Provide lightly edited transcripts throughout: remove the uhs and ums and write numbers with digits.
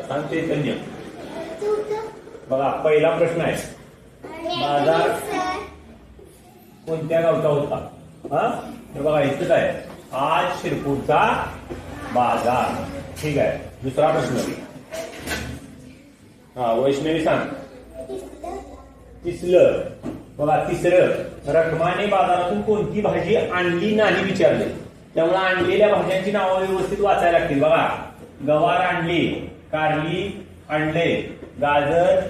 सांग चैतन्य. बघा पहिला प्रश्न आहे, बाजार कोणत्या गावचा होता? हा बघा इथंच आहे, आज शिरपूरचा बाजार. ठीक आहे. दुसरा प्रश्न, वैष्णवी सांग. तिसरं बघा, तिसरं रखमाने बाजारातून कोणती भाजी आणली नाही विचारले, त्यामुळे आणलेल्या भाज्यांची नावं व्यवस्थित वाचायला लागतील. बघा, गवार आणली, कारली आणले, गाजर,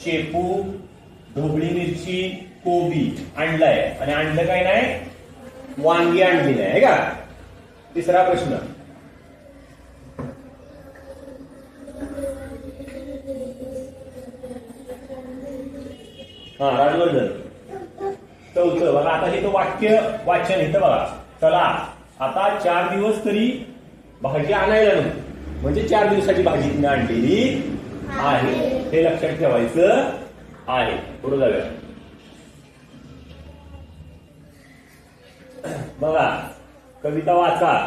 शेपू, ढोबळी मिरची, कोबी आणलाय, आणि आणलं काय नाही, वांगी आणली नाही, आहे का? तिसरा प्रश्न, राजवर्धन. चौथं बघा, आता हे तो वाक्य वाचन इथं बघा. चला आता 4 दिवस तरी भाजी आणायला नको, म्हणजे 4 दिवसाची भाजी तिने आणलेली आहे, हे लक्षात ठेवायचं आहे. पुढे जाऊया. बघा, कविता वाचा.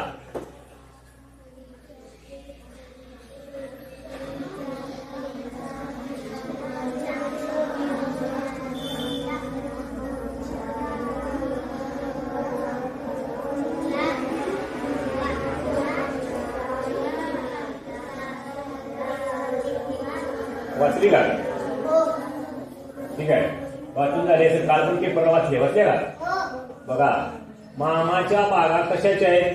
वाचली का? ठीक आहे, वाचून झाले असेल. काल पण पेपरला वाचले का? बघा, मामाच्या बागा कशाच्या आहेत?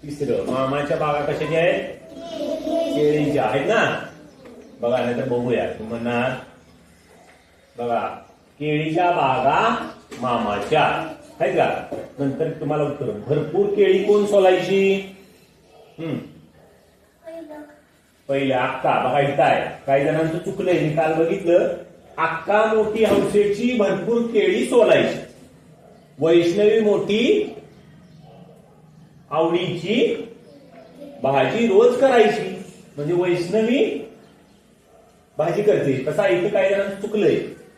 तिसरं, मामाच्या बागा कशाच्या आहेत? केळीच्या आहेत ना. बघा, नाही तर बघूया. म्हणणार बघा, केळीच्या बागा मामाच्या आहेत का? नंतर तुम्हाला उत्तर, भरपूर केळी कोण सोलायची? पहिले अक्का. बघा इथं आहे, काही जणांचं चुकलंय, मी काल बघितलं. अक्का मोठी हौसेची भरपूर केळी सोलायची, वैष्णवी मोठी आवडीची भाजी रोज करायची, म्हणजे वैष्णवी भाजी करते. कसा इथं काही जणांचं चुकलंय,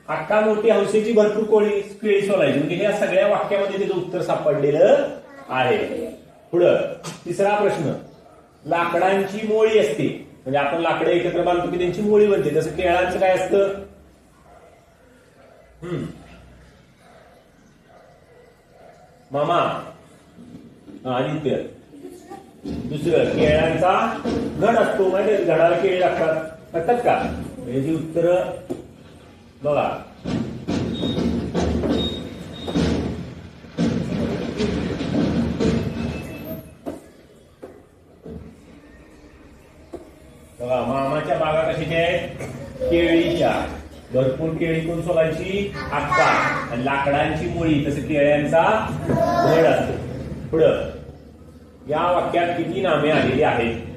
अक्का मोठी हौसेची भरपूर केळी सोलायची, म्हणजे ह्या सगळ्या वाक्यामध्ये त्याचं उत्तर सापडलेलं आहे. पुढं तिसरा प्रश्न, लाकडांची मोळी असते, म्हणजे आपण लाकडं एकत्र बांधतो की त्यांची मोळी बनते, तसं केळांचं काय असतं? मामा आदित्य. दुसरं, केळ्यांचा घड असतो, म्हणजे घडाला केळी लागतात का? याची उत्तर बघा. बघा, मामाच्या बागा कशाच्या आहेत? केळीच्या. भरपूर केळी कोण सोलायची? अक्का. आणि लाकडांची मुळी, तसं केळ्यांचा घड असतो. पुढं, या वाक्यात किती नामे आलेली आहेत?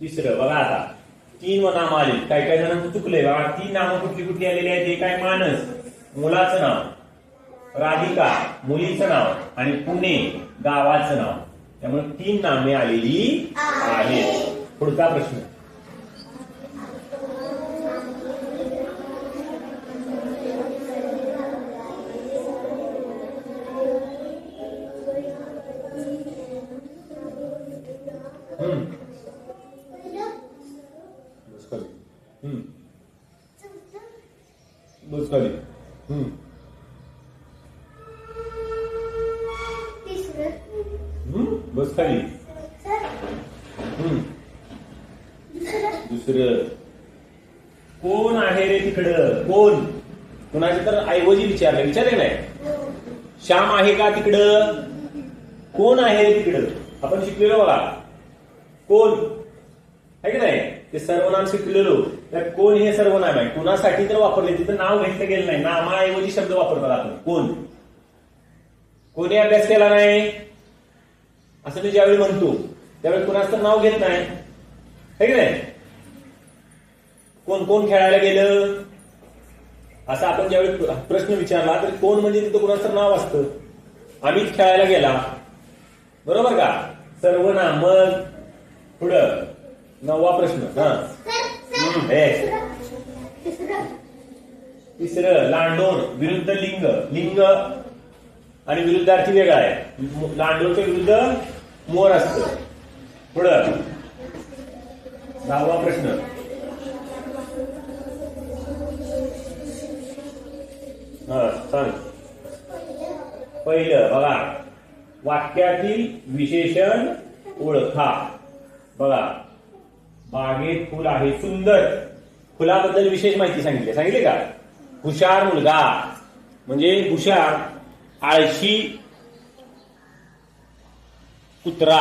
तिसरं बघा, आता 3 नामं आली. काही काही जणांचं चुकलंय. बघा, 3 नामं कुठली कुठली आलेली आहेत? हे काय? मानस, मुलाचं नाव, राधिका मुलीचं नाव, आणि पुणे गावाचं नाव. त्यामुळे 3 नामे आलेली आहेत. पुढचा प्रश्न, बस खाली. बस खाली. दुसरं, कोण आहे रे तिकडं? कोण? कुणाचे तर ऐवजी विचारले नाही. श्याम आहे का तिकडं? कोण आहे रे तिकडं? आपण शिकलेलो बघा, कोण आहे की नाही, ते सर्वनाम शिकलेलो. तर कोण हे सर्वनाम आहे, कुणासाठी तर वापरले, तिथं नाव घेतलं गेलं नाही, नामाऐवजी शब्द वापरतात आपण. कोण? कोणी अभ्यास केला नाही असं मी ज्यावेळी म्हणतो त्यावेळी कुणाचं तर नाव घेत नाही, है की नाही? कोण कोण खेळायला गेलं असं आपण ज्यावेळी प्रश्न विचारला तर कोण म्हणजे तिथं कुणाचं नाव असतं. अमित खेळायला गेला, बरोबर का? सर्वनाम. मग पुढं 9वा प्रश्न. तिसरं लांडोर विरुद्ध लिंग. लिंग आणि विरुद्धार्थी वेगळा आहे. लांडोरच्या विरुद्ध मोर असतं. पुढं 10वा प्रश्न. सांग. पहिलं बघा, वाक्यातील विशेषण ओळखा. बघा, बागेत फुल आहे सुंदर. फुलाबद्दल विशेष माहिती सांगितली का? हुशार मुलगा म्हणजे हुशार. आळशी कुत्रा.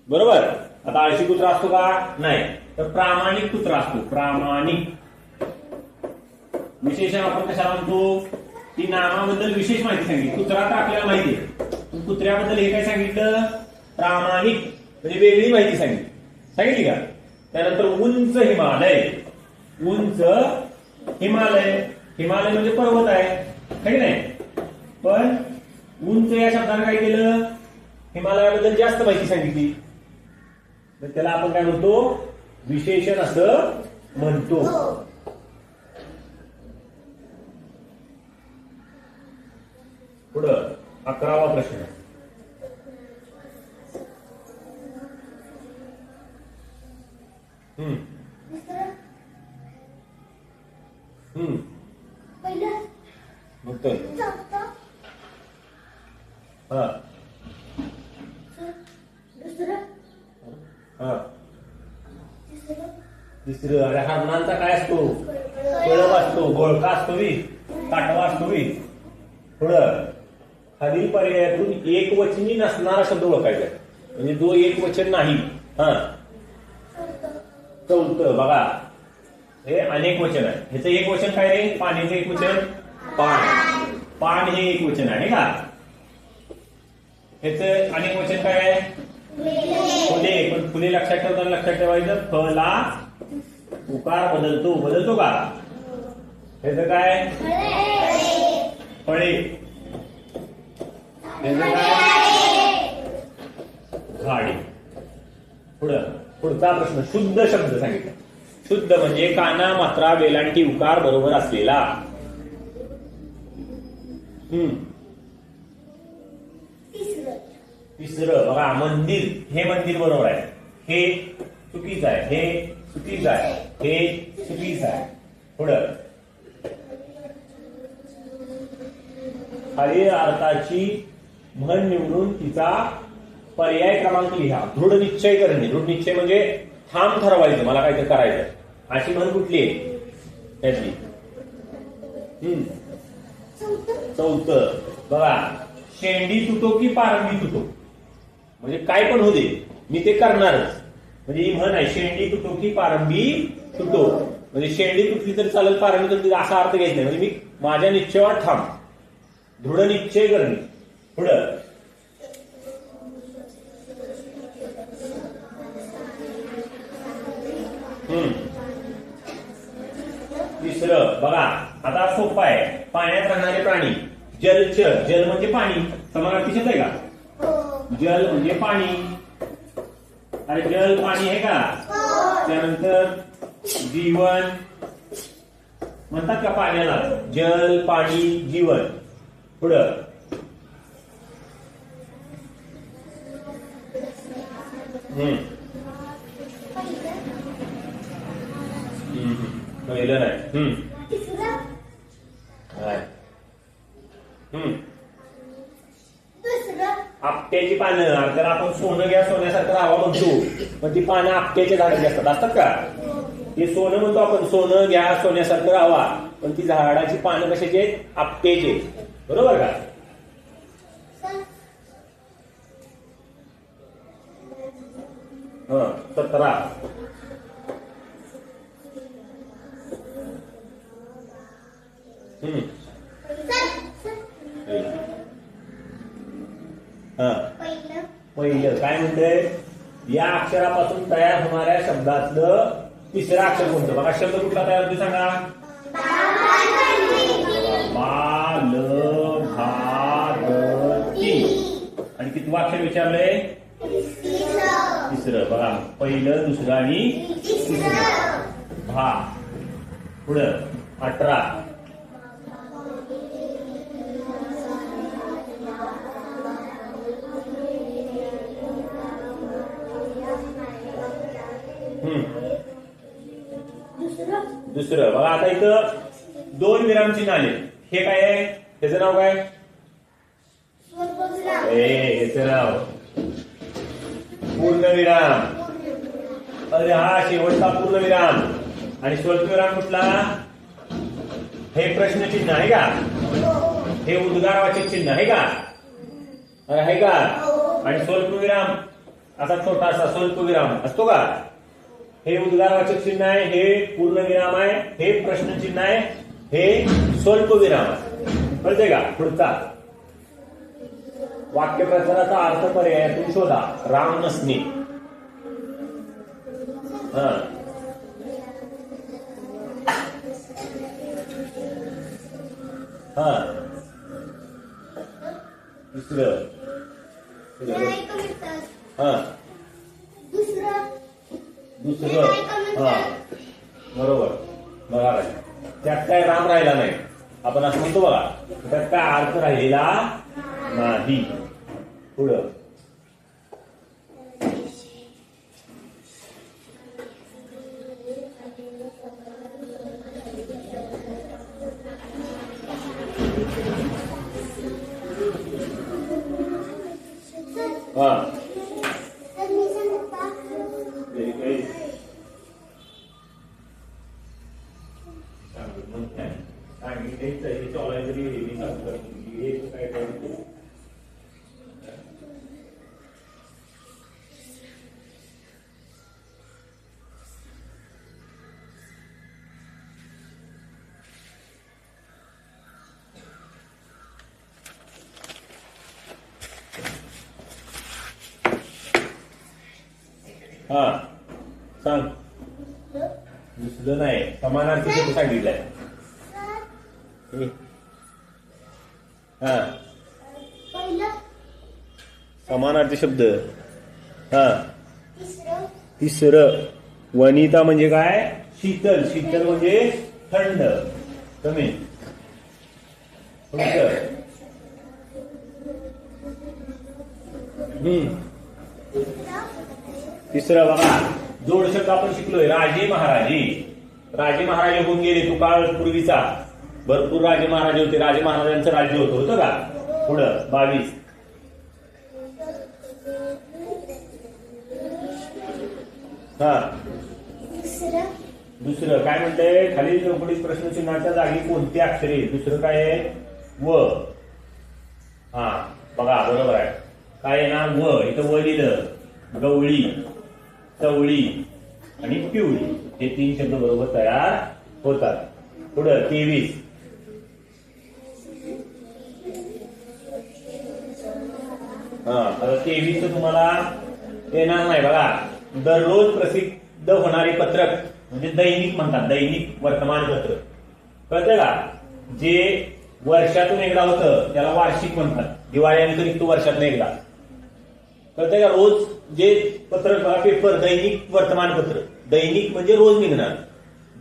बरोबर. आता आळशी कुत्रा असतो का? नाही. तर प्रामाणिक कुत्रा असतो. प्रामाणिक. विशेषण आपण कशाला म्हणतो? ती नामाबद्दल विशेष माहिती सांगितली. कुत्रा तर आपल्याला माहिती आहे, कुत्र्याबद्दल हे काय सांगितलं? प्रामाणिक म्हणजे वेगळी माहिती सांगितली का? त्यानंतर उंच हिमालय. उंच हिमालय. हिमालय म्हणजे पर्वत आहे, है की नाही? पण उंच या शब्दाने काय केलं? हिमालयाबद्दल जास्त माहिती सांगितली. तर त्याला आपण काय म्हणतो? विशेषण असं म्हणतो. पुढं 11वा प्रश्न. तिसरं. अरे हरणांचा काय असतो? कळप असतो, घोळका असतो, काटवा असतो. पुढं खालील पर्यायातून एकवचनी नसणारा शब्द ओळखायचा, म्हणजे जो एक वचन नाही. चौथं बघा, हे अनेक वचन आहे. ह्याचं एक वचन काय रे? पाण्याचं एक वचन पान. पान हे एक वचन आहे का? ह्याचं अनेक वचन काय आहे? फुले. पण फुले लक्षात ठेवताना लक्षात ठेवायचं, फला उकार बदलतो का? ह्याचं काय? फळे. झाडे. पुढचा प्रश्न. शुद्ध शब्द सांगितला. शुद्ध म्हणजे काना मात्रा वेलांटी उकार बरोबर असलेला. तिसरं बघा, मंदिर. हे मंदिर बरोबर आहे, हे चुकीचं आहे, हे चुकीचं आहे, हे चुकीचं आहे. पुढं खालील अर्थाची म्हण निवडून तिचा पर्याय क्रमांक लिहा. दृढ निश्चय करणे. दृढ निश्चय म्हणजे ठाम ठरवायचं, मला काहीतरी करायचं. अशी म्हण कुठली आहे त्यातली? चौथं बघा, शेंडी तुटो की पारंबी तुटो. म्हणजे काय पण होऊ दे, मी ते करणारच. म्हणजे ही म्हण आहे, शेंडी तुटो की पारंबी तुटो. म्हणजे शेंडी तुटली तरी चालेल, पारंबी तुटली असा अर्थ घ्यायचा नाही. म्हणजे मी माझ्या निश्चयावर ठाम. दृढ निश्चय करणे. पुढं तिसरं बघा, आता सोपं आहे. पाण्यात राहणारे प्राणी. जलचर. जल म्हणजे पाणी. समानार्थी शब्द आहे का? जल म्हणजे पाणी. अरे जल पाणी आहे का? त्यानंतर जीवन म्हणतात का पाण्याला? जल, पाणी, जीवन. पुढं पहिलं नाही. आपट्याची पानं. तर आपण सोनं घ्या सोन्यासारखं राहावा म्हणतो, पण ती पानं आपट्याच्या झाडाची असतात का? ते सोनं म्हणतो आपण, सोनं घ्या सोन्यासारखं राहावा, पण ती झाडाची पानं कशाची आहेत? आपट्याची. बरोबर का? हा 17. पहिलं काय म्हणतंय? या अक्षरापासून तयार होणाऱ्या शब्दातलं तिसरं अक्षर कोणतं? बघा, शब्द कुठला तयार होतो सांगा? बालभारती. आणि कितवं अक्षर विचारलंय? तिसरं. बघा, पहिलं, दुसरं आणि तिसरं. भा. पुढं 18. दुसरं. बघा आता इथं 2 विरामचिन्ह आले. हे काय आहे? त्याचं नाव काय? याचं नाव पूर्णविराम. अरे हा शेवटचा पूर्णविराम. आणि स्वल्पविराम कुठला? हे प्रश्नचिन्ह आहे का? हे उद्गारवाचक चिन्ह आहे का? अरे आहे का? आणि स्वल्पविराम असा छोटासा स्वल्पविराम असतो का? हे उद्गारवाचक चिन्ह आहे, हे पूर्णविराम आहे, हे प्रश्नचिन्ह आहे, हे स्वल्पविराम आहे. कळते का? पुढचा वाक्यप्रचाराचा अर्थ पर्यायातून शोधा. राम नसणे. हा हा दुसरं हा दुसरं हा बरोबर. बघा त्यात काय राम राहिला नाही. आपण असं म्हणतो बघा, त्यात काय अर्थ राहिलेला नाही. पुढं हा हा सांग. दुसरं नाही, समानार्थी शब्द सांगितलंय. हा समानार्थी शब्द. हा तिसरं वनिता म्हणजे काय? शीतल. शीतल म्हणजे थंड. कमी. तिसरं बघा, जोड शब्द आपण शिकलोय. राजे महाराजे. राजे महाराजे होऊन गेले तो काळ पूर्वीचा. भरपूर राजे महाराजे होते. राजे महाराजांचं राज्य होतं का? पुढं 22. हा दुसरं काय म्हणतंय? खालील चौकटीत प्रश्नचिन्हाच्या जागी कोणती अक्षरे? दुसरं काय आहे? व. हा बघा बरोबर आहे. काय आहे ना? व. इथं व लिहिलं. गवळी, चवळी आणि पिवळी हे 3 शब्द बरोबर तयार होतात. पुढं 23. हा आता 23 तुम्हाला येणार नाही. बघा, दररोज प्रसिद्ध होणारे पत्रक म्हणजे दैनिक म्हणतात. दैनिक वर्तमानपत्र. कळतंय का? जे वर्षातून एकदा होतं त्याला वार्षिक म्हणतात. दिवाळीअंतरिक्त वर्षातून एकदा. कळतंय का? रोज जे पत्रक बघा, पेपर, दैनिक वर्तमानपत्र. दैनिक म्हणजे रोज निघणार.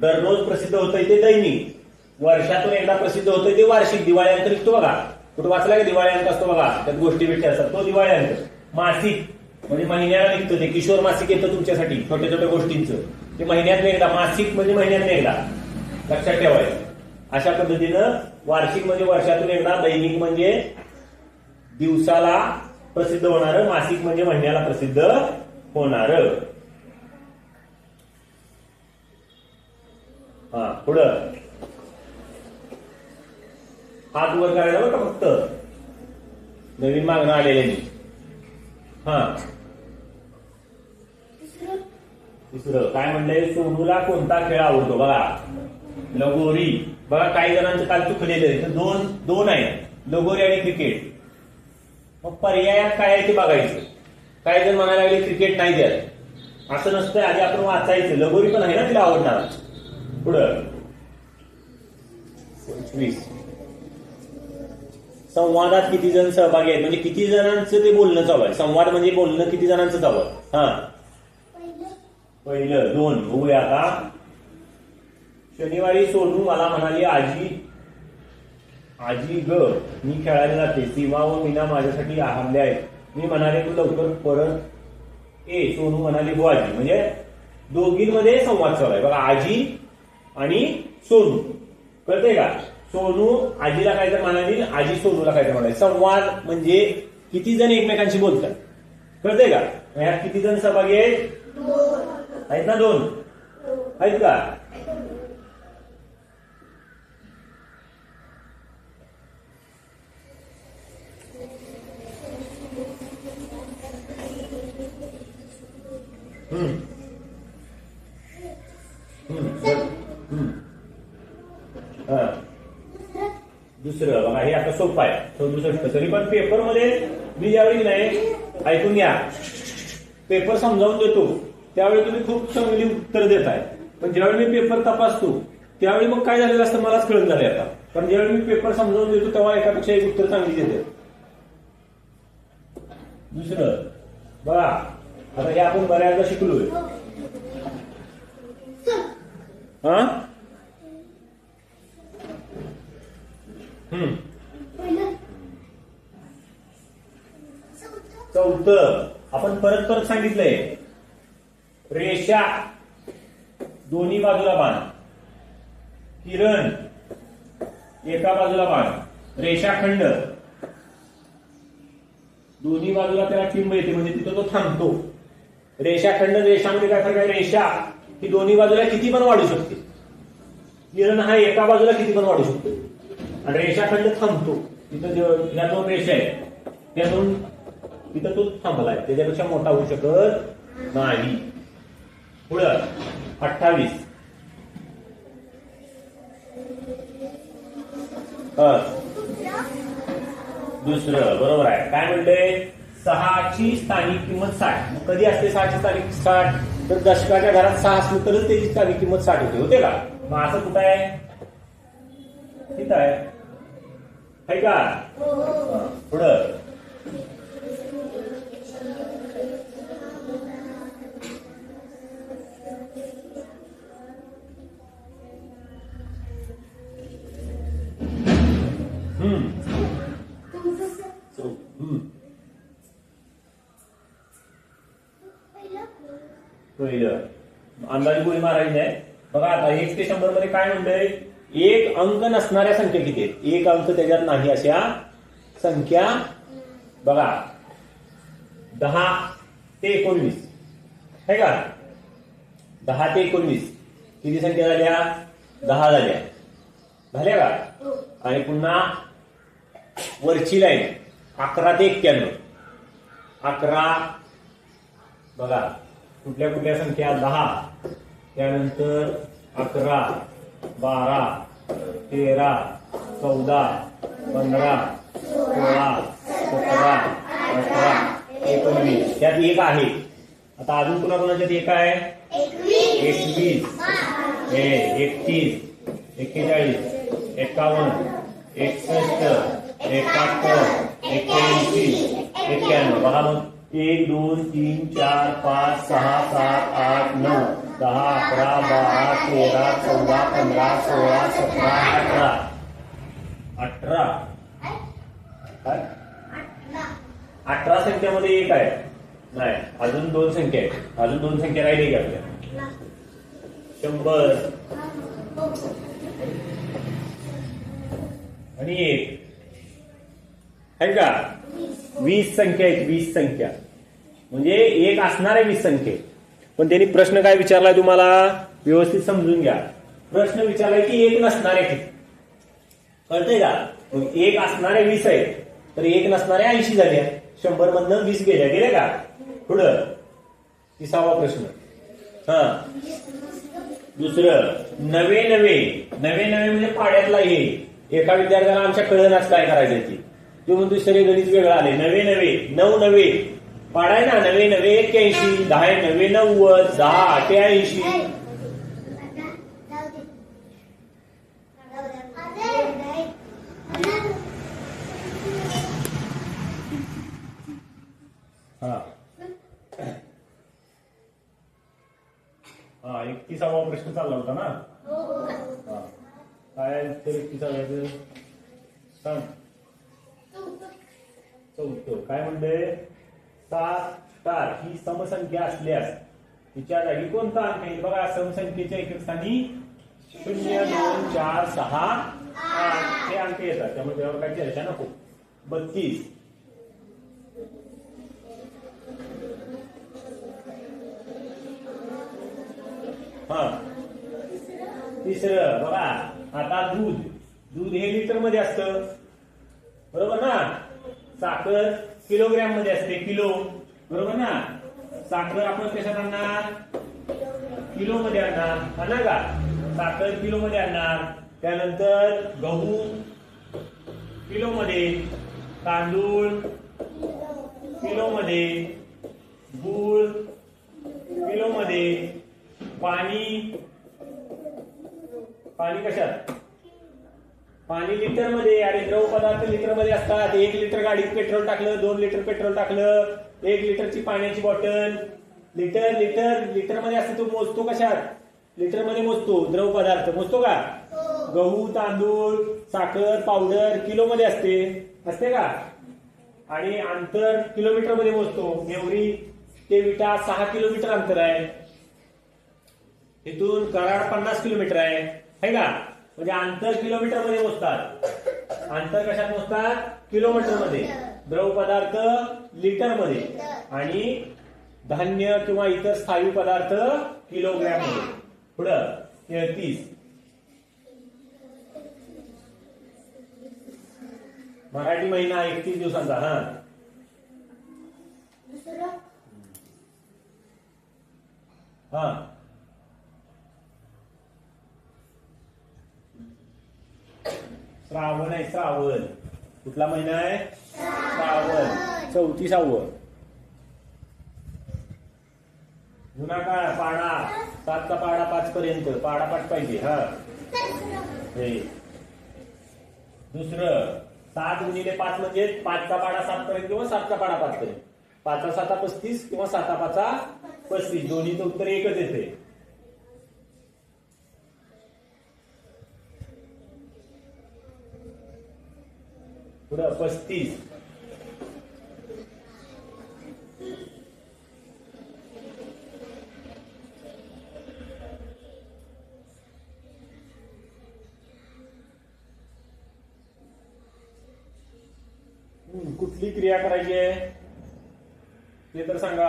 दररोज प्रसिद्ध होतंय ते दैनिक. वर्षातून एकदा प्रसिद्ध होतंय ते वार्षिक. दिवाळीअंतरिक्त तो बघा, कुठं वाचला का? दिवाळीअंक असतो बघा, त्यात गोष्टी भेटी असतात. तो दिवाळीअंक. मासिक म्हणजे महिन्याला निघतं ते. किशोर मासिक येतं तुमच्यासाठी छोट्या छोट्या गोष्टींचं. ते महिन्यात एकदा. मासिक म्हणजे महिन्यात एकदा. लक्षात ठेवायचं. अशा पद्धतीनं वार्षिक म्हणजे वर्षातून एकदा. दैनिक म्हणजे दिवसाला प्रसिद्ध होणार. मासिक म्हणजे महिन्याला प्रसिद्ध होणार. हा पुढं हात वर करायला बरं का फक्त नवीन मागणं आलेले. हा तिसरं काय म्हणलंय? सोनूला कोणता खेळ आवडतो? बघा, लगोरी. बघा काही जणांचं काल चुकलेलं आहे. दोन आहे, लगोरी आणि क्रिकेट. मग पर्यायात काय आहे ते बघायचं. काही जण म्हणायला लागले क्रिकेट नाही द्याल. असं नसतं. आधी आपण वाचायचं. लगोरी पण आहे ना तिला आवडणार. पुढं 25. संवादात किती जण सहभागी आहेत? म्हणजे किती जणांचं ते बोलणं चालू आहे. संवाद म्हणजे बोलणं किती जणांचं चालू आहे. हा पहिलं 2. बघूया आता. शनिवारी सोनू मला म्हणाली, आजी ग मी खेळायला जाते. सीमा व मीना माझ्यासाठी आहारले आहेत. मी म्हणाले तू लवकर परत ये. सोनू म्हणाली हो आजी. म्हणजे दोघींमध्ये संवाद चालू आहे. बघा, आजी आणि सोनू. कळतंय का? सोनू आजीला काय तर म्हणाली, आजी सोनूला काय तर म्हणाली. संवाद म्हणजे किती जण एकमेकांशी बोलतात. कळतंय का? ह्यात किती जण सहभागी आहेत ना? 2 आहेत का? दुसरं बघा, हे आता सोपं आहे. 67. तरी पण पेपर मध्ये मी ज्यावेळी नाही, ऐकून घ्या, पेपर समजावून देतो त्यावेळी तुम्ही खूप चांगली उत्तर देताय. पण ज्यावेळी मी पेपर तपासतो त्यावेळी मग काय झालेलं असतं मलाच कळून झालंय आता. कारण ज्यावेळी मी पेपर समजावून देतो तेव्हा एकापेक्षा एक उत्तर चांगली देते. दुसरं बघा, आता हे आपण बऱ्याचदा शिकलोय. हा? चौथं आपण परत परत सांगितलंय. रेषा दोन्ही बाजूला बाण, किरण एका बाजूला बाण, रेषाखंड दोन्ही बाजूला त्याला टिंब येते म्हणजे तिथं तो थांबतो. रेषाखंड रेषामध्ये काय फरक आहे? रेषा ही दोन्ही बाजूला किती पण वाढू शकते. किरण हा एका बाजूला किती पण वाढू शकतो. आणि रेषाखंड थांबतो तिथं. या 2 रेषा आहेत त्या 2 तिथं तो थांबलाय, त्याच्यापेक्षा मोठा होऊ शकत नाही. पुढं 28. दुसरं बरोबर आहे. काय म्हणतंय? 6ची स्थानिक किंमत 60. कधी असते 6ची स्थानिक 60? तर दशकाच्या घरात 6 असलं तरच त्याची स्थानिक किंमत 60 होते का? मग असं कुठं आहे? तिथं आहे का? पुढं पहिलं अंदाजे गोळी मारायची नाही. बघा आता 1 ते 100 मध्ये काय म्हणतंय? 1 अंक नसणाऱ्या संख्या किती आहेत? 1 अंक त्याच्यात नाही अशा संख्या. बघा 10 ते 19 आहे का? 10 ते 19 किती संख्या झाल्या? 10 झाल्या का? आणि पुन्हा वरची लाईन 11 ते 91. 11 बघा कुठल्या कुठल्या संख्या? 10, त्यानंतर 11, 12, 13, 14, 15, 16, 17, 18, 19. त्यात 1 आहे. आता अजून कुणाकुणाच्यात 1 आहे? 21, 31, 41, 51, 61, 71, 81, 91. बघा मग 1, 2, 3, 4, 5, 6, 7, 8, 9, 10, 11, 12, 13, 14, 15, 16, 17, 18. 18 काय? 18 संख्यामध्ये 1 आहे. नाही, अजून 2 संख्या आहेत. अजून 2 संख्या राहिली का आपल्या? 100 आणि 1 आहे का? 20 संख्या आहेत. 20 संख्या म्हणजे 1 असणारे 20 संख्या. पण त्यांनी प्रश्न काय विचारलाय तुम्हाला व्यवस्थित समजून घ्या. प्रश्न विचारलाय की 1 नसणारे किती. कळतंय का? 1 असणारे 20 आहेत तर 1 नसणारे 80 झाल्या. 100 मधनं 20 गेले का? पुढं 30वा प्रश्न. दुसरं नवे म्हणजे पाड्यातला. हे एका विद्यार्थ्याला आमच्या कळनाच काय करायचं ती. तो म्हणतो सगळे गणित वेगळं आले. 9 पाडाय ना. 9 81, 10 9 90, 10 88. हा 31वा प्रश्न चालला होता ना. काय 31वा सांग. 4 काय म्हणते? 7 ही समसंख्या असल्यास तिच्या जागी कोणता अंक येईल? बघा समसंख्येच्या एकक स्थानी 0 2 4 6 8 हे अंक येतात, त्यामुळे त्यावर काही चर्चा नको. 32. हा तिसरं बघा. आता दूध हे लिटर मध्ये असतं, बरोबर ना. साखर किलोग्रॅम मध्ये असते, किलो, बरोबर ना. साखर आपण कशात आणणार? किलो मध्ये आणणार ना का. साखर किलो मध्ये आणणार. त्यानंतर गहू किलो मध्ये, तांदूळ किलो मध्ये, गूळ किलो मध्ये, पाणी कशात? पाणी लिटर मध्ये. आणि द्रव पदार्थ लिटर मध्ये असतात. 1 लिटर गाडीत पेट्रोल टाकलं, 2 लिटर पेट्रोल टाकलं, 1 लिटरची पाण्याची बॉटल, लिटर मध्ये असते. तो मोजतो कशात? लिटर मध्ये मोजतो. द्रव पदार्थ मोजतो का? गहू, तांदूळ, साखर, पावडर किलो मध्ये असते का? आणि अंतर किलोमीटर मध्ये मोजतो. गेवरी ते विटा 6 किलोमीटर अंतर आहे. इथून कराड 50 किलोमीटर आहे का? म्हणजे अंतर किलोमीटर मध्ये मोजतात. अंतर कशात मोजतात? किलोमीटर मध्ये. द्रव पदार्थ लिटर मध्ये आणि धान्य किंवा इतर स्थायू पदार्थ किलोग्रॅम मध्ये. पुढं 33. मराठी महिना 31 दिवसांचा. हा श्रावण आहे. श्रावण कुठला महिना आहे? श्रावण. 34. जुना काळ पाडा 7चा पाडा 5 पर्यंत. पाडा 5 पाहिजे. हे दुसरं 7 गुणिले 5 म्हणजे 5चा पाडा 7 पर्यंत किंवा 7चा पाडा 5 पर्यंत. 5 7 35 किंवा 7 5 35. दोन्हीचं उत्तर एकच येते. पुढं 35. कुठली क्रिया करायची आहे ते तर सांगा.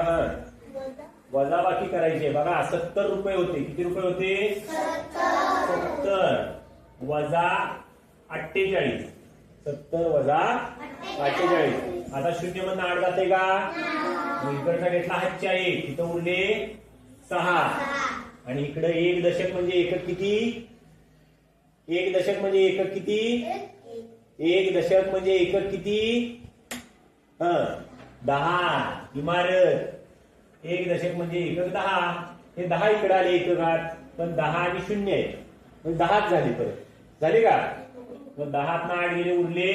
वजाबाकी करायची आहे. बघा 70 रुपये होते. किती रुपये होते? 70 वजा 48. 70 वजा 48. आता 0 मधून 8 जाते का? इकडचा घेतला हातच्या 1, इथं उरले 6. आणि इकडे 1 दशक म्हणजे एकक किती? 1 दशक म्हणजे एकक किती? 1 दशक म्हणजे एकक किती? 10. इमारत 1 दशक म्हणजे एकक 10. हे 10 इकडे आले एककात, पण 10 आणि 0 आहे, म्हणजे 10च झाले. परत झाले का? मग 10 8 गेले, उरले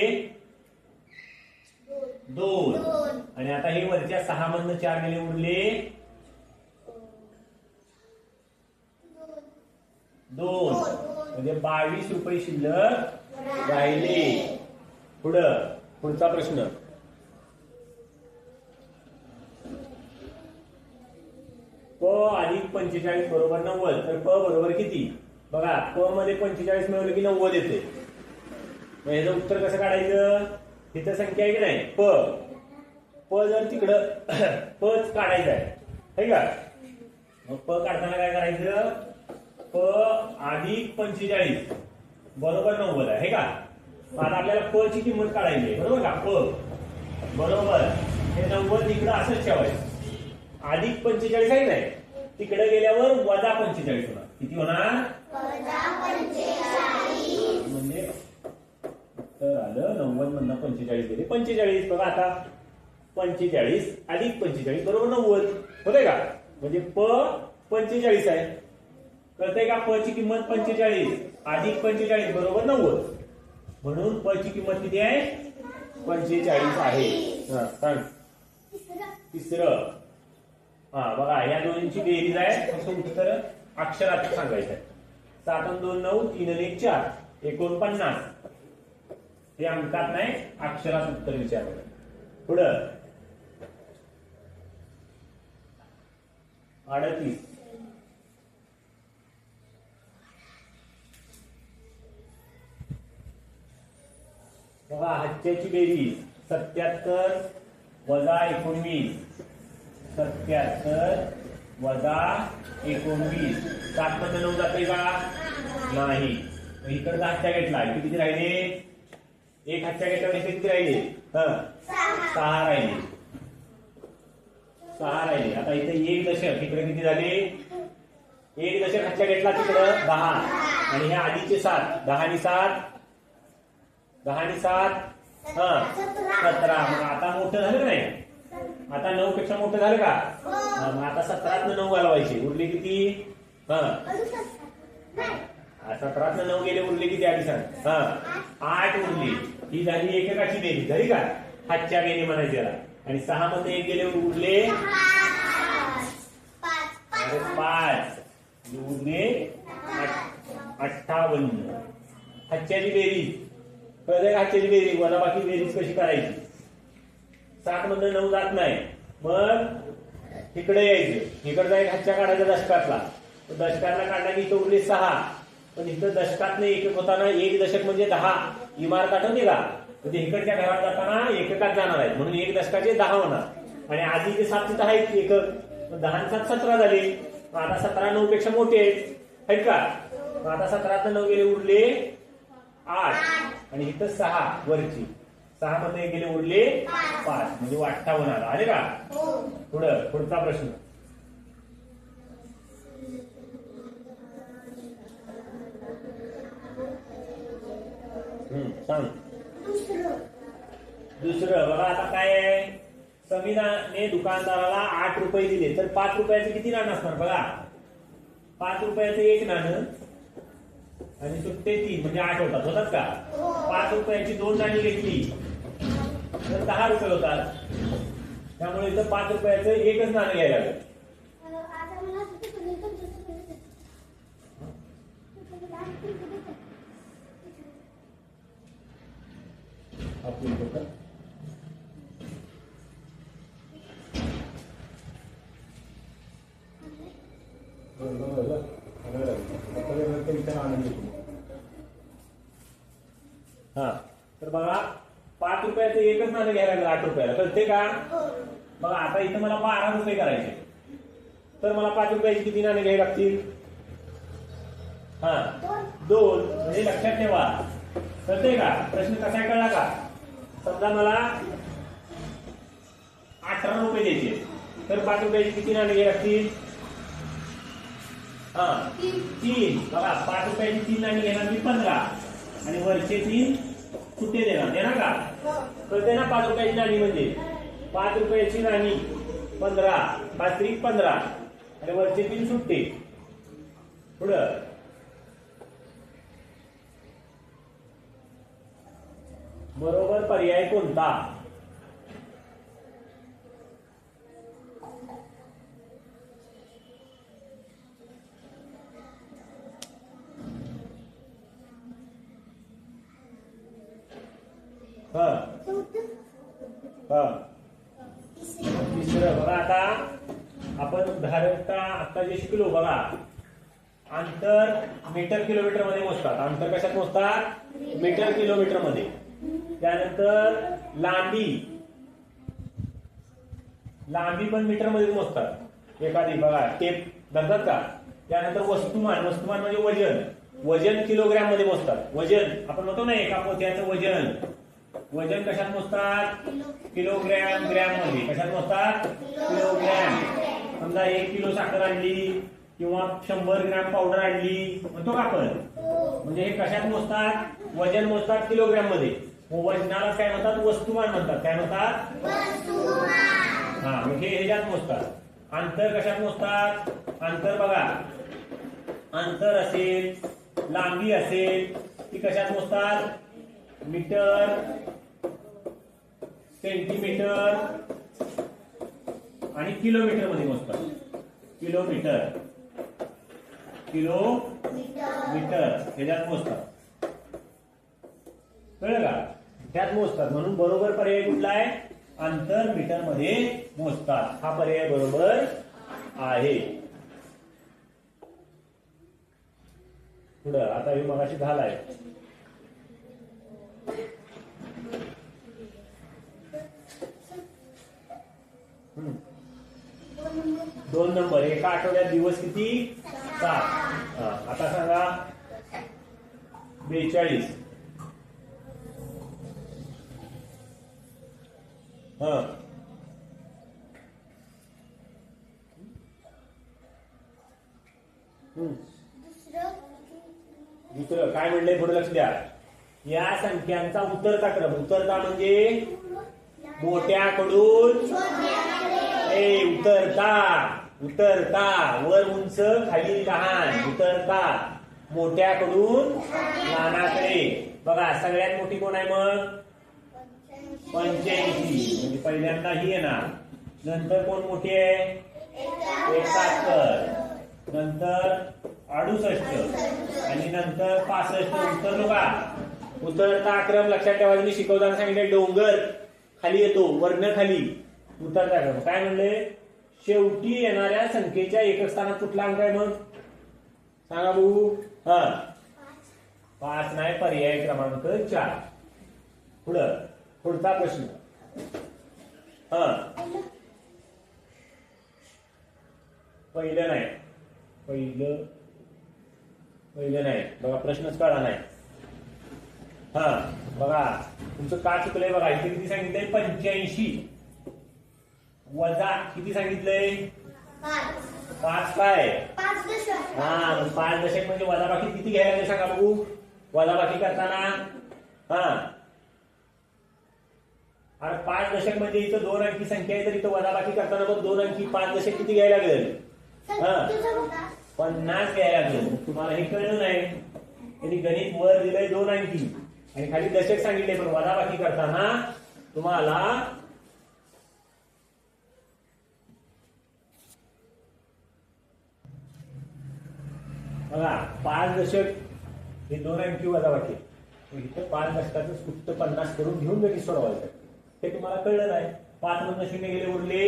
2. आणि आता हे वरच्या 6 मधनं 4 गेले, उरले 2. म्हणजे 22 रुपये शिल्लक राहिले. पुढचा प्रश्न. प अधिक 45 बरोबर 90. तर प बरोबर किती? बघा प मध्ये 45 मिळवलं की 90 येते. मग ह्याचं उत्तर कसं काढायचं? तिथं संख्या आहे की नाही? प जर तिकडं पच काढायचं आहे का? मग प काढताना काय करायचं? प अधिक 45 बरोबर 90 आहे का? आता आपल्याला प ची किंमत काढायची आहे, बरोबर का? प बरोबर हे 90 तिकडं असंच ठेवायचं. अधिक 45 आहे नाही, तिकडे गेल्यावर वजा 45 होणार. किती होणार? म्हणजे उत्तर आलं 90 मधनं 45 गेले 45. बघा आता 45 अधिक 45 बरोबर 90 होते का? म्हणजे प 45 आहे. कळतंय का? प ची किंमत 45 अधिक 45 बरोबर 90. म्हणून प ची किंमत किती आहे? 45 आहे. सांग तिसरं. बघा या दोन्हींची बेरीज आहे, फक्त उत्तर अक्षरात सांगायचं आहे. 7 आणि 2 9, 3 आणि 1 4, 49. हे अंकात नाही, अक्षरात उत्तर विचारलं. पुढं 38. बघा हातच्याची बेरीज 77 वजा 19, 77 वजा 19, 7 मध्ये 9 जाते का नाही. इकडचा हातच्या घेतला किती राहिले, एक हातच्या घेतल्यावर किती राहिले, 6 राहिले, 6 राहिले. आता इथे एक दशक, इकडे किती झाले, एक दशक हातच्या घेतला तिकडं 10 आणि हे आधीचे 7, 10 आणि 7, 10 आणि 7 17. मग आता मोठं झालं का नाही, आता 9 पेक्षा मोठं झालं का, मग आता 17 9 घालवायचे, उरले किती, 17 9 गेले, उरले किती आधी सांग, 8 उरले. ही झाली एककाची बेरीज झाली का, हातच्या गेले म्हणायचे त्याला. आणि 6 मध्ये 1 गेले, उरले 5, उरले 58. हातच्याची बेरीज कळलं, हातच्याची बेरीज वजा बाकी बेरीज कशी करायची. 7 मध्ये 9 जात नाही, मग इकडे यायचं, इकडचा एक हातच्या काढायचा दशकातला, दशकातला काढला की इथं उरले 6. पण इथं दशकात नाही एकक होताना, एक दशक म्हणजे 10 इमारत आठवते का, म्हणजे इकडच्या घरात जाताना एककात जाणार आहे म्हणून एक दशकाचे 10 होणार. आणि आधीचे 7 तिथं आहेत एकक, 10 आणि 7 17 झाले. आता 17 9 पेक्षा मोठे आहेत का, आता 17 9 गेले, उरले 8 आणि इथं 6 वरची, 6 मध्ये गेले, उरले 5 म्हणजे 58 आला. आले का, पुढचा प्रश्न. सांग दुसरं. बघा आता काय आहे, समीनाने दुकानदाराला 8 रुपये दिले, तर 5 रुपयाचे किती नाणं असणार बघा, 5 रुपयाचं एक नाणं आणि सुट्टे 3 म्हणजे 8 होतात का. 5 रुपयाची 2 नाणी घेतली तर 10 रुपये होतात, त्यामुळे इथं 5 रुपयाचं एकच नाणं घ्यायला लागेल. तर बघा 5 रुपयाचं एकच नाणं घ्यायला लागलं 8 रुपयाला, कळते का. बघा आता इथं मला 12 रुपये करायचे, तर मला 5 रुपयाची किती नाणे घ्यावी लागतील, 2. म्हणजे लक्षात ठेवा, कळते का, प्रश्न कसा कळला का. समजा मला 18 रुपये द्यायचे, तर 5 रुपयाची किती नाणे घ्यावी लागतील, 3. बघा 5 रुपयाची 3 नाणी घेणार मी 15 आणि वरचे 3 सुट्टे देणार का, कळते ना. 5 रुपयाची नाणी म्हणजे 5 रुपयाची नाणी 15, 5 3 15 आणि वरचे 3 सुट्टे. पुढं बरोबर पर्याय कोणता, तिसरं. बघा आता आपण उदाहरण आता जे शिकलो बघा, अंतर मीटर किलोमीटर मध्ये मोजतात, अंतर कशात मोजतात, मीटर किलोमीटर मध्ये. त्यानंतर लांबी पण मीटर मध्ये मोजतात एखादी, बघा टेप धरतात का. त्यानंतर वस्तुमान म्हणजे वजन किलोग्रॅम मध्ये मोजतात. वजन आपण म्हणतो ना एका पोत्याचं वजन कशात मोजतात, किलोग्रॅम, ग्रॅम मध्ये. कशात मोजतात, किलोग्रॅम. समजा 1 किलो साखर आणली किंवा 100 ग्रॅम पावडर आणली म्हणतो का आपण, म्हणजे हे कशात मोजतात, वजन मोजतात किलोग्रॅम मध्ये. वजनाला काय म्हणतात, वस्तुमान म्हणतात. काय म्हणतात, मग हे ह्याच्यात मोजतात. अंतर कशात मोजतात, अंतर बघा, अंतर असेल, लांबी असेल, ती कशात मोजतात, मीटर, सेंटीमीटर आणि किलोमीटर मध्ये मोजतात. किलोमीटर ह्याच्यात मोजतात, कळलं का, त्यात मोजतात. म्हणून बरोबर पर्याय कुठला आहे, अंतर मीटर मध्ये मोजतात. हा पर्याय बरोबर आहे. पुढं आता हे मगाशी झालाय. 2 नंबर. एका आठवड्यात दिवस किती? 7. आता सांगा 42. दुसरं काय म्हणलंय थोडं लक्ष द्या. या संख्यांचा उतरता क्रम. उतरता म्हणजे मोठ्याकडून उतरता वर उंच खाली लहान. उतरता मोठ्याकडून लहानाकडे. बघा सगळ्यात मोठी कोण आहे मग? 85. म्हणजे पहिल्यांदा ही येणार. नंतर कोण मोठी आहे? 71. नंतर 68 आणि नंतर 65. उतरलो का? उतरता क्रम लक्षात ठेवायचा. मी शिकवताना सांगितलं डोंगर खाली येतो वर्ण खाली. उतरता क्रम काय म्हणले? शेवटी येणाऱ्या संख्येच्या एकक स्थानात कुठला अंक आहे मग? सांगा भाऊ. 5 नाही. पर्याय क्रमांक 4. पुढचा प्रश्न. पहिलं नाही. बघा प्रश्नच कळला नाही. बघा तुमचं का चुकलंय बघा. इथे किती सांगितलंय? 85 वजा किती सांगितलंय? 5 काय? 5 दशक म्हणजे वजाबाकी किती घ्यायला लागेल सांगा बघू. वजाबाकी करताना 5 दशक म्हणजे इथं 2 अंकी संख्या आहे तर इथं वजाबाकी करताना मग 2 अंकी 5 दशक किती घ्यायला लागेल? 50 घ्यायला लागेल. तुम्हाला हे कळलं नाही. त्यांनी गणित वर दिलंय 2 अंकी आणि खाली दशक सांगितले पण वजाबाकी करताना तुम्हाला बघा 5 दशक हे 2 अंकी वजाबाकी. इथं 5 दशकाचं फक्त 50 करून घेऊन गणित सोडवायचं. हे तुम्हाला कळलं नाही. 5 मधनं 0 गेले उरले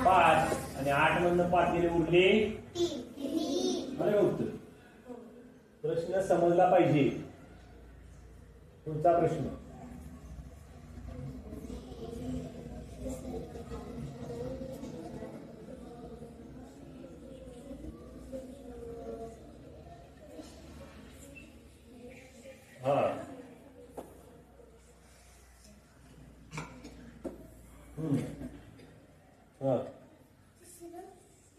5 आणि 8 मधनं 5 गेले उरले 3. उत्तर. प्रश्न समजला पाहिजे. तुमचा प्रश्न.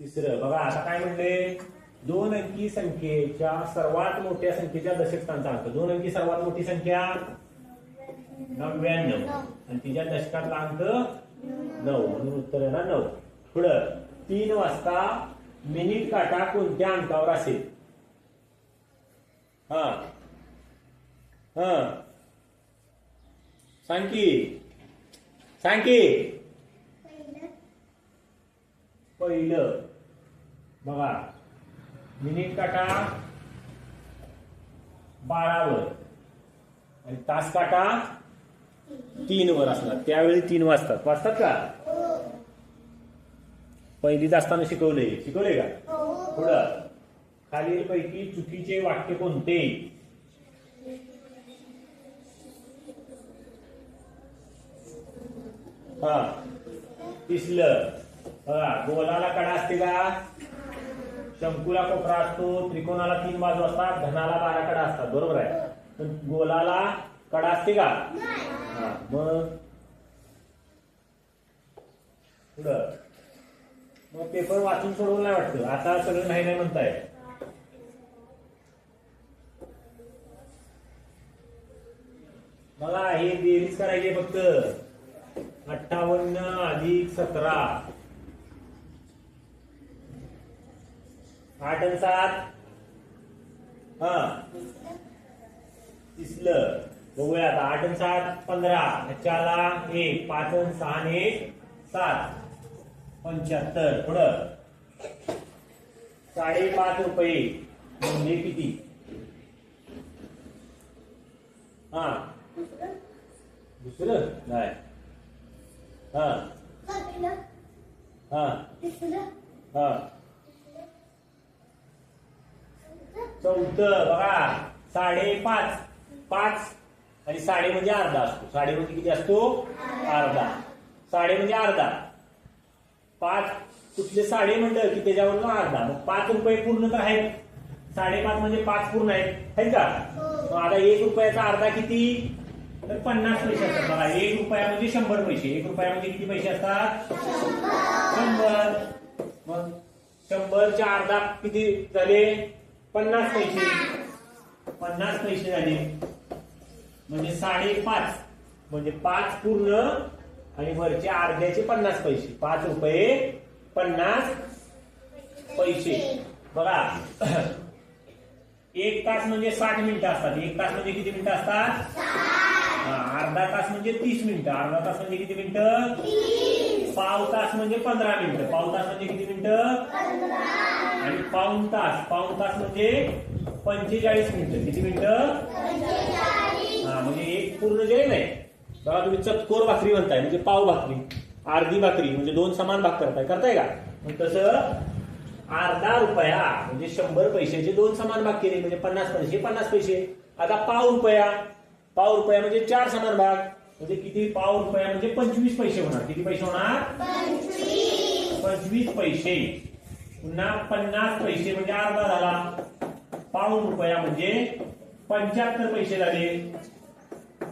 तिसरं बघा. आता काय म्हणले? 2 अंकी संख्येच्या सर्वात मोठ्या संख्येच्या दशक स्थानचा अंक. 2 अंकी सर्वात मोठी संख्या 99 आणि तिच्या दशकातला अंक 9 म्हणून उत्तर येणार 9. पुढं 3 वाजता मिनिट काटा कोणत्या अंकावर असेल? सांग की. पहिलं बघा मिनिट काटा 12 वर आणि तास काटा 3 वर असणार. त्यावेळी 3 वाजतात का? पहिलीच असताना शिकवले का? पुढं खालील पैकी चुकीचे वाक्य कोणते? तिसलं बघा. गोलाला कडा असते का? शंकूला कोपरा असतो. त्रिकोणाला 3 बाजू असतात. धनाला 12 कडा असतात. बरोबर आहे. पण गोलाला कडा असते का? मग पुढं मग पेपर वाचून सोडवलं नाही वाटतं. आता सगळं नाही म्हणताय. मला हे बेरीज करायची फक्त. 58 अधिक 17 8 आणि 7 तिसलं बघूया आता. 8 आणि 7 15. 4ला 1 5 आणि 6 आणि 7 75. पुढं 5.5 रुपये म्हणजे किती? दुसरं नाही. चौथं बघा. 5.5 5 आणि साडे म्हणजे अर्धा असतो. साडे म्हणजे किती असतो? अर्धा. साडे म्हणजे अर्धा. 5 कुठले साडे म्हणलं की त्याच्यावर अर्धा, मग 5 रुपये पूर्ण तर आहेत, 5.5 म्हणजे 5 पूर्ण आहेत का? मग आता 1 रुपयाचा अर्धा किती? तर 50 पैसे असतात. बघा 1 रुपया म्हणजे 100 पैसे. 1 रुपया म्हणजे किती पैसे असतात? 100. मग 100 च्या अर्धा किती झाले? 50 पैसे. 50 पैसे झाले म्हणजे 5.5 म्हणजे 5 पूर्ण आणि वरचे अर्ध्याचे 50 पैसे. 5 रुपये 50 पैसे. बघा 1 तास म्हणजे 60 मिनिटं असतात. 1 तास म्हणजे किती मिनिटं असतात? अर्धा तास म्हणजे 30 मिनिटं. अर्धा तास म्हणजे किती मिनिटं? पाव तास म्हणजे 15 मिनिटं. पाव तास म्हणजे किती मिनिटं? आणि पाऊण तास म्हणजे 45 मिनिटं. किती मिनिटं? म्हणजे एक पूर्ण जे नाही. बघा तुम्ही चतकोर भाकरी म्हणताय म्हणजे पाव भाकरी, अर्धी भाकरी म्हणजे 2 समान भाग करताय का? मग तसं अर्धा रुपया म्हणजे 100 पैशाचे 2 समान भाग केले म्हणजे 50 पैसे 50 पैसे. आता पाव रुपया म्हणजे 4 समान भाग म्हणजे किती? पाव रुपया म्हणजे 25 पैसे होणार. किती पैसे होणार? 25 पैसे. पुन्हा 50 पैसे म्हणजे अर्धा झाला. पाऊण रुपया म्हणजे 75 पैसे झाले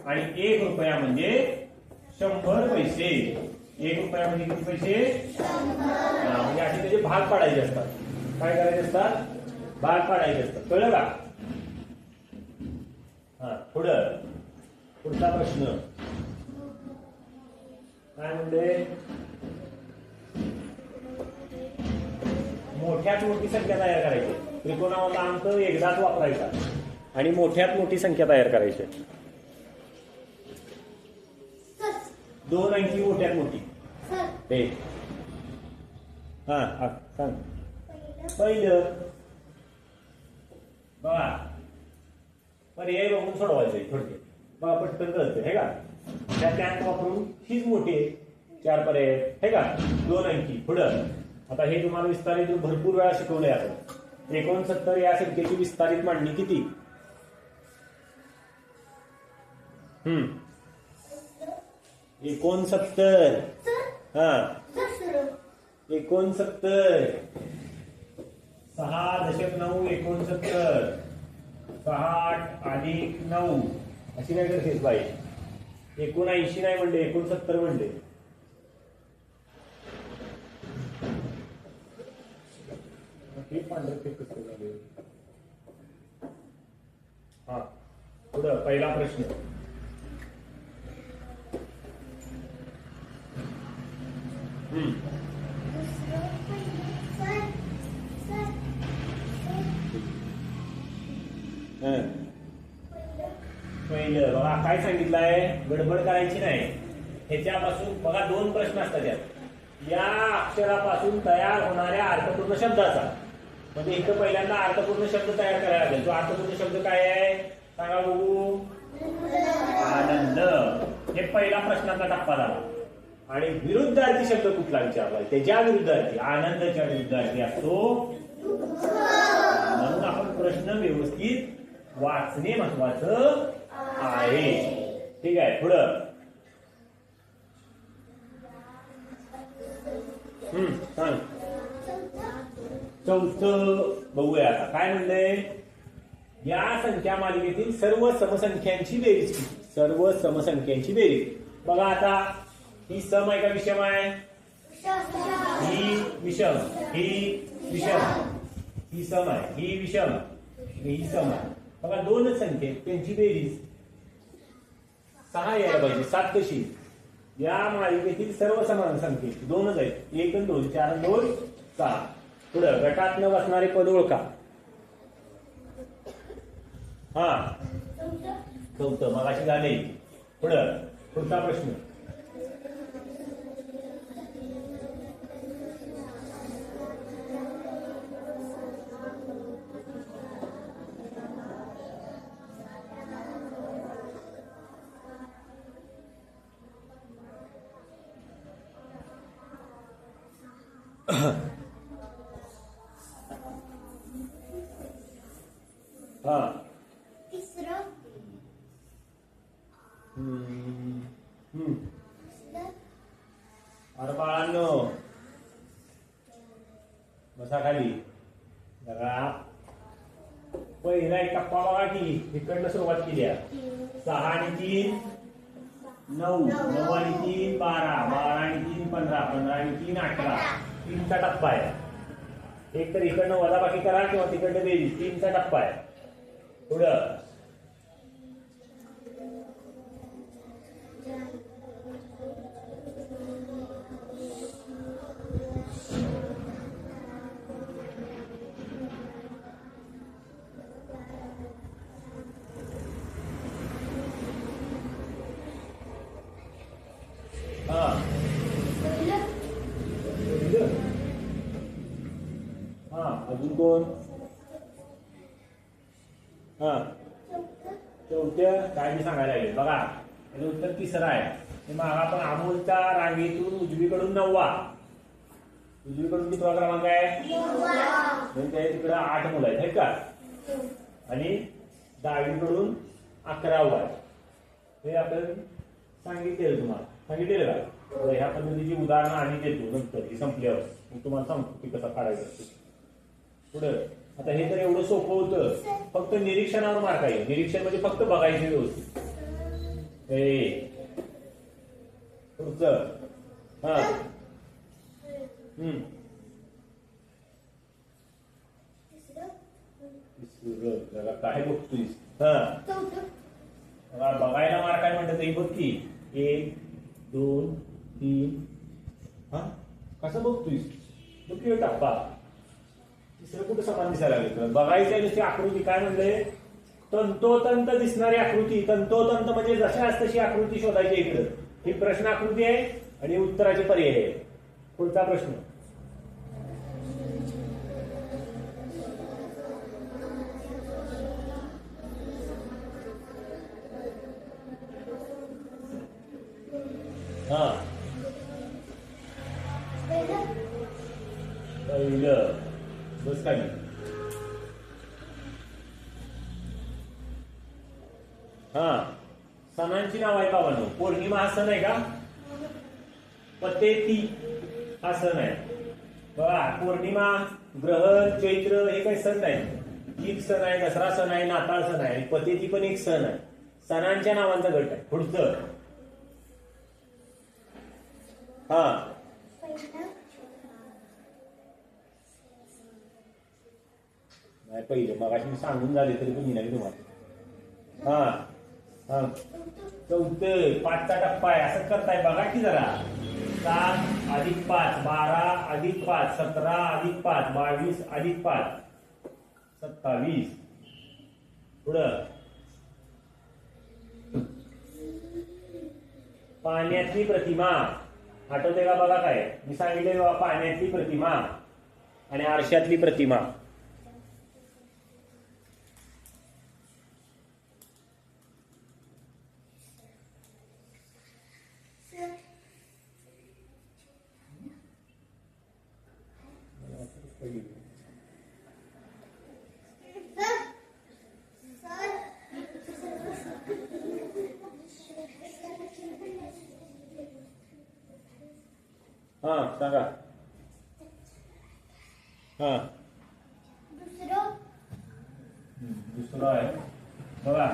आणि 1 रुपया म्हणजे 100 पैसे. 1 रुपया म्हणजे किती पैसे? म्हणजे असे त्याचे भाग पाडायचे असतात. काय करायचे असतात? भाग पाडायचे असतात. कळलं का? पुढचा प्रश्न काय म्हणते? मोठ्यात मोठी संख्या तयार करायची. त्रिकोणामधला अंक एकदाच वापरायचा आणि मोठ्यात मोठी संख्या तयार करायची. 2 अंकी मोठ्यात मोठी. सांग. पहिलं बघा पर्याय बघून सोडवायचंय थोडक्यात. बघा पटकन कळतं हे का? त्या अंक वापरून हीच मोठी आहे. 4 पर्याय हे का? 2 अंकी. पुढं आता हे तुम्हाला विस्तारित भरपूर वेळा शिकवलंय आपण. 69 या संख्येची विस्तारित मांडणी किती? 69. 69 6.9 69 68 अधिक 9 अशी काय करतेस बाई? 79 नाही म्हणले, 69 म्हणले. पुढं पहिला प्रश्न. पहिलं बघा काय सांगितलंय? गडबड करायची नाही. ह्याच्यापासून बघा 2 प्रश्न असतात त्यात. या अक्षरापासून तयार होणाऱ्या अर्थपूर्ण शब्दाचा म्हणजे इथं पहिल्यांदा अर्थपूर्ण शब्द तयार करायला लागेल. तो अर्थपूर्ण शब्द काय आहे सांगा बघू? आनंद. हे पहिला प्रश्नाचा टप्पा झाला. आणि विरुद्धार्थी शब्द कुठला विचारलाय? त्याच्या विरुद्धार्थी. आनंदाच्या विरुद्धार्थी असतो. म्हणून आपण प्रश्न व्यवस्थित वाचणे महत्वाचं आहे. ठीक आहे. पुढं सांग. चौथं बघूया आता काय म्हणलंय? या संख्या मालिकेतील सर्व समसंख्यांची बेरीज किती? सर्व समसंख्यांची बेरीज. बघा आता ही सम आहे का विषम आहे? ही विषम, ही विषम, ही सम आहे, ही विषम, ही सम आहे. बघा 2च संख्या त्यांची बेरीज 6 यायला पाहिजे. 7 कशी? या मालिकेतील सर्व समान संख्येची 2च आहेत. 1 आणि 2, 4 आणि 2 6. पुढं गटात न बसणारे पद ओळखा. चौथं मगाशी झाले. पुढचा प्रश्न. तिसरं अरे बाळांनो बसा खाली. बघा पहिला एक टप्पा बघा की इकडनं सुरुवात केली आहे. 6 आणि 3 9, 9 आणि 3 12, 12 आणि 3 15, 15 आणि 3 18. 3चा टप्पा आहे. एक तर इकडनं वजाबाकी करा किंवा तिकडनं बेरीज. 3चा टप्पा आहे. पुढं हा हा अजून कोण? हा चौथं काय मी सांगायला लागेल बघा. याचं उत्तर 3रं आहे. हे मागा पण अमोलच्या रांगेतून उजवीकडून 9वा. उजवीकडून कितवा क्रमांक आहे? म्हणजे तिकडं 8 मुलं आहेत का? आणि डावीकडून 11वा आहे. हे आपण सांगितलेलं तुम्हाला. सांगितलेलं का? ह्या पद्धतीची उदाहरणं आम्ही देतो नंतर ही संपल्यावर. मग तुम्हाला सांगतो की कसं काढायचं. पुढं आता हे तर एवढं सोपं होतं. फक्त निरीक्षणावर मार्क आहे. निरीक्षण म्हणजे फक्त बघायचे व्यवस्थित. पुढचं हा तिसरं काय बघतोयस? हा बघायला मार्क आहे म्हणतात बघ की 1 2 3. हा कसं बघतोयस? बघ की टप्पा. तिसरं कुठं समान दिसायला लागले? बघायचं नुसती आकृती. काय म्हणले? तंतोतंत दिसणारी आकृती. तंतोतंत म्हणजे जशाच तशी आकृती शोधायची. इकडं ही प्रश्न आकृती आहे आणि उत्तराचे पर्याय आहे. पुढचा प्रश्न हा पहिलं बस खाली. हा सणांची नाव आहे का? बनव. पौर्णिमा हा सण आहे का? पतेती हा सण आहे. बघा पौर्णिमा ग्रहण चैत्र हे काही सण नाही. ईद सण आहे, दसरा सण आहे, नाताळ सण आहे. पतेती पण एक सण आहे. सणांच्या नावांचा गट आहे. पुढचं हा नाही पहिले मग अशी सांगून झाले तरी पण नाही तुम्हाला. हा हा चौथं 5चा टप्पा आहे. असं करताय बघा की जरा. 7 अधिक 5 12 अधिक 5 17 अधिक 5 22 अधिक 5 27. पुढं पाण्यातली प्रतिमा. आठवते का? बघा काय मी सांगितले बाबा. पाण्यातली प्रतिमा आणि आरशातली प्रतिमा. हा सांगा. हा दुसरं आहे बघा.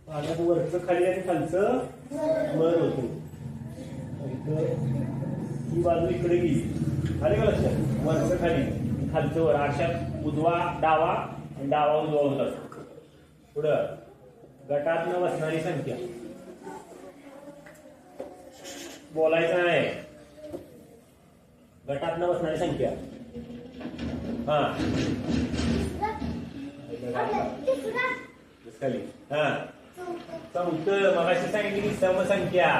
पाण्यात वरचं खाली आणि खालचं वर होतो. ही बाजू इकडे गेली. आले का लक्षात? वरचं खाली खालचं वर. आरशात उजवा डावा आणि डावा उजवा होत असतो. पुढं गटातनं बसणारी संख्या. बोलायचं आहे. गटातनं बसणारी संख्या. हा खाली. हा चौथं मगाशी सांगितली की समसंख्या.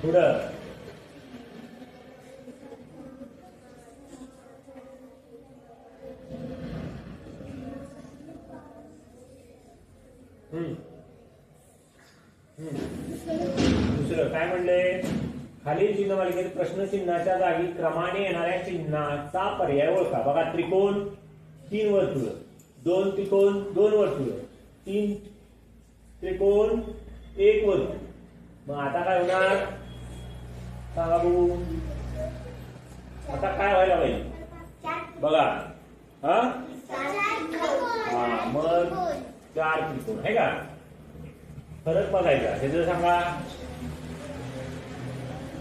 पुढं दुसरं काय म्हणले? खालील चिन्ह मालिकेत प्रश्नचिन्हाच्या जागी क्रमाने येणाऱ्या चिन्हाचा पर्याय ओळखा. बघा त्रिकोण 3 वर्तुळ, 2 त्रिकोण 2 वर्तुळ, 3 त्रिकोण 1 वर्तुळ. मग आता काय होणार सांगा बघू? आता काय व्हायला पाहिजे बघा. हा मग 4 त्रिकोण आहे का. फरक बघायचा ह्याचं सांगा.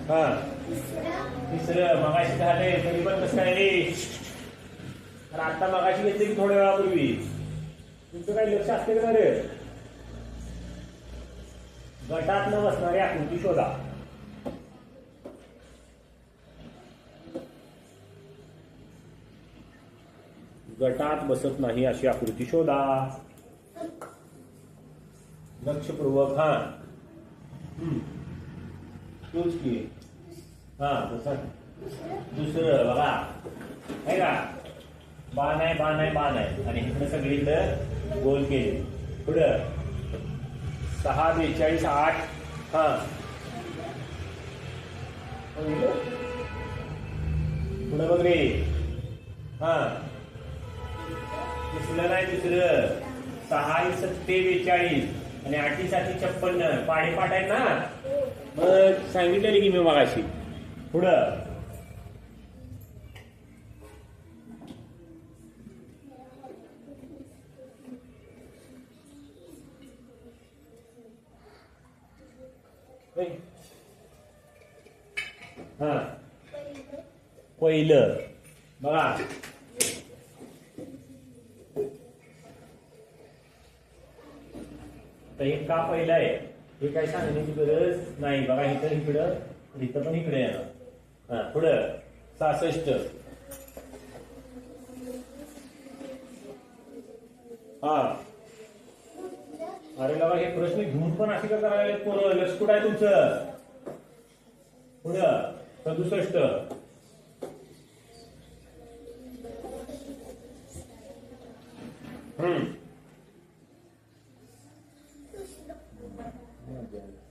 हा तिसरं मगाशी झाले तरी पण कसं काय रे. तर आता मगाशी घेतले की थोड्या वेळापूर्वी तुमचं काही लक्ष असते का रे. गटात न बसणारी आकृती शोधा. गटात बसत नाही अशी आकृती शोधा. लक्षपूर्वक. हा तूच की. हा दुसरं बघा आहे का. बाण आहे बाण आहे बाण आहे आणि इकडे सगळीकडे गोल केले. पुढं 6 42 8. हा पुढं बघ रे. हा दुसरं नाही दुसरं 6 7 42 आणि 8 7 56. पाडेपाठ आहेत ना. मग सांगितलेली की मी मगाशी. पुढं हा पहिलं बघा. तर हे का पहिलं आहे हे काय सांगण्याची गरज नाही. बघा इथं इकडं इथं पण इकडे येणार. हा पुढं 66. हा अरे बाबा हे प्रश्न घेऊन पण असे का करायला पोरं. लक्ष कुठं आहे तुमचं. पुढं 67.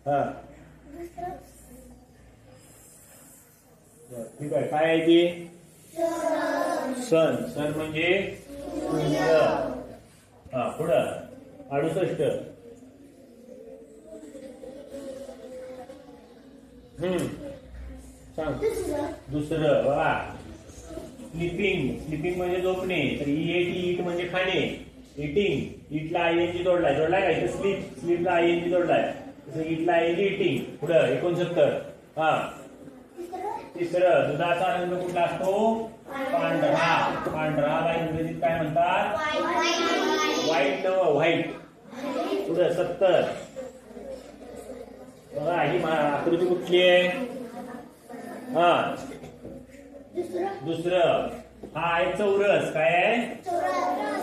हा ठीक आहे. काय आहे ती. सण. सण म्हणजे हा पुढं 68. सांग. दुसरं बघा स्लीपिंग. स्लीपिंग म्हणजे झोपणे. तर ईट म्हणजे खाणे. इटिंग इटला आयएनजी जोडलाय. जोडलाय का इथं स्लीप. स्लीपला आयएनजी जोडलाय. तसं इटला आयएनजी इटिंग. पुढं 69. हा तिसरं दुधाचा रंग कुठला असतो. पांढरा. पांढराला इंग्रजीत काय म्हणतात. व्हाईट. व्हाईट. पुढं 70. बघा ही आकृती कुठली आहे. हा दुसरं हा आहे चौरस. काय आहे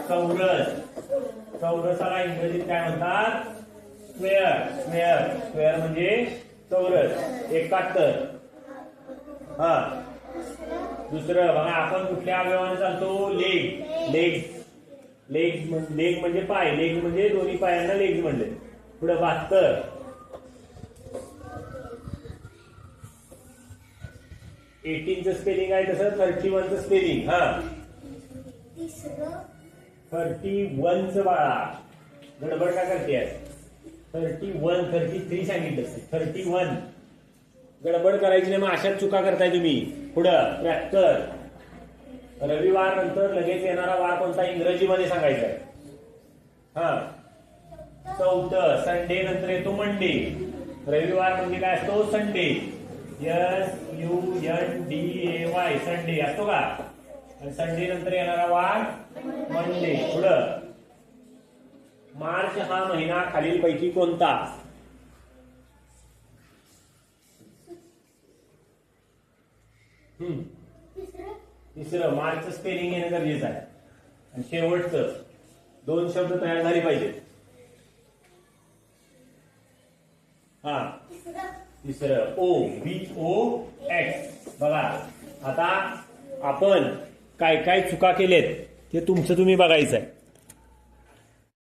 चौरस. चौरसाला इंग्रजीत काय म्हणतात. स्क्वेअर. स्क्वेअर. स्क्वेअर म्हणजे चौरस. 71. हा दुसरं बघा आपण कुठल्या अवयवाने चालतो. लेग. लेग. लेग. लेग म्हणजे पाय. लेग म्हणजे दोन्ही पायांना लेग म्हणले. पुढे 72. 18चं स्पेलिंग आहे तसं 31चं स्पेलिंग. हा 31चं बाळा गडबड का करते. 31 33 सांगितलं. 31 गडबड करायची नाही. मग अशाच चुका करताय तुम्ही. पुढं 73. रविवार नंतर लगेच येणारा वार कोणता इंग्रजीमध्ये सांगायचा आहे. हा 4. संडे नंतर येतो मंडे. रविवार म्हणजे काय असतो संडे. SUNDAY संडे असतो का. आणि संडे नंतर येणारा वार मंडे. पुढं मार्च हा महिना खालीलपैकी कोणता. तिसरं मार्चचं स्पेलिंग येणं गरजेचं आहे. आणि शेवटचं 2 शब्द तयार झाले पाहिजे. हा तिसरं OBOX. बघा आता आपण काय काय चुका केलेत ते तुमचं तुम्ही बघायचं आहे.